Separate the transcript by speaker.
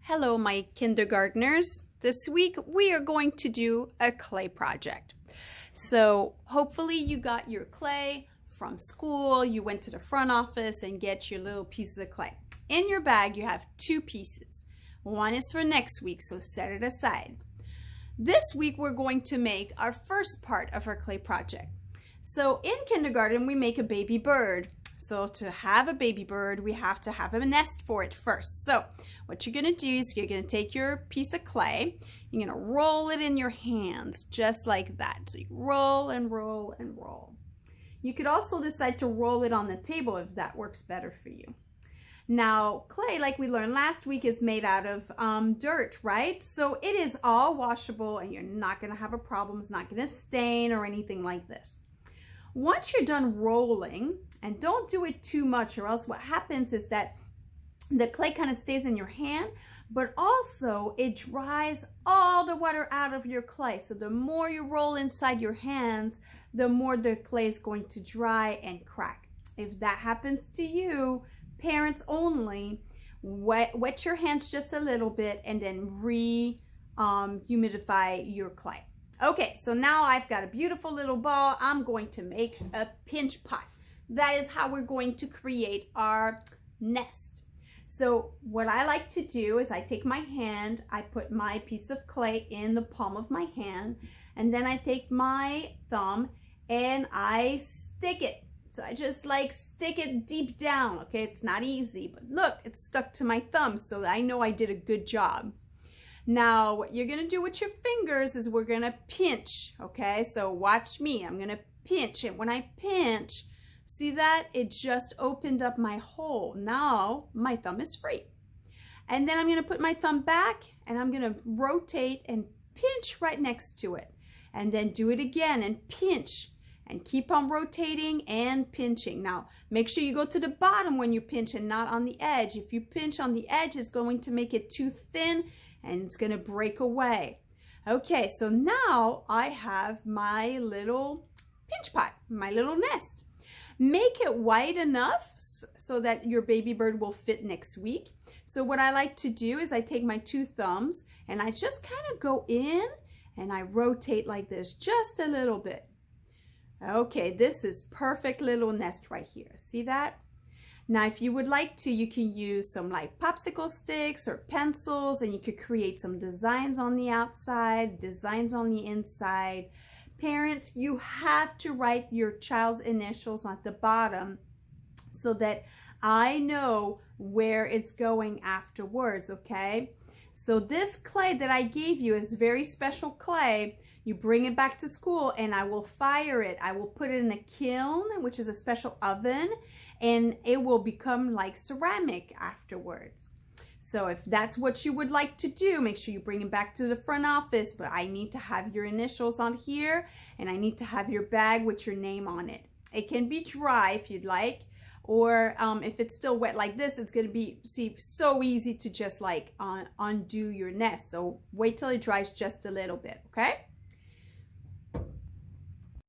Speaker 1: Hello, my kindergartners. This week we are going to do a clay project. So hopefully you got your clay from school, you went to the front office and get your little pieces of clay. In your bag you have two pieces. One is for next week, so set it aside. This week we're going to make our first part of our clay project. So in kindergarten we make a baby bird. So to have a baby bird, we have to have a nest for it first. So what you're going to do is you're going to take your piece of clay, you're going to roll it in your hands just like that. So you roll and roll and roll. You could also decide to roll it on the table if that works better for you. Now clay, like we learned last week, is made out of dirt, right? So it is all washable and you're not going to have a problem. It's not going to stain or anything like this. Once you're done rolling, and don't do it too much or else what happens is that the clay kind of stays in your hand, but also it dries all the water out of your clay. So the more you roll inside your hands, the more the clay is going to dry and crack. If that happens to you, parents only, wet your hands just a little bit and then humidify your clay. Okay, so now I've got a beautiful little ball. I'm going to make a pinch pot. That is how we're going to create our nest. So what I like to do is I take my hand, I put my piece of clay in the palm of my hand, and then I take my thumb and I stick it. So I just like stick it deep down, okay? It's not easy, but look, it's stuck to my thumb, so I know I did a good job. Now, what you're gonna do with your fingers is we're gonna pinch, okay? So watch me, I'm gonna pinch, and when I pinch, see that? It just opened up my hole. Now, my thumb is free. And then I'm gonna put my thumb back, and I'm gonna rotate and pinch right next to it. And then do it again and pinch, and keep on rotating and pinching. Now, make sure you go to the bottom when you pinch and not on the edge. If you pinch on the edge, it's going to make it too thin, and it's going to break away. Okay, so now I have my little pinch pot, my little nest. Make it wide enough so that your baby bird will fit next week. So what I like to do is I take my two thumbs and I just kind of go in and I rotate like this just a little bit. Okay, this is perfect little nest right here. See that? Now, if you would like to, you can use some like popsicle sticks or pencils, and you could create some designs on the outside, designs on the inside. Parents, you have to write your child's initials at the bottom so that I know where it's going afterwards, okay? So this clay that I gave you is very special clay. You bring it back to school and I will fire it. I will put it in a kiln, which is a special oven, and it will become like ceramic afterwards. So if that's what you would like to do, make sure you bring it back to the front office, but I need to have your initials on here and I need to have your bag with your name on it. It can be dry if you'd like, or if it's still wet like this, it's going to be so easy to just like undo your nest. So wait till it dries just a little bit, okay?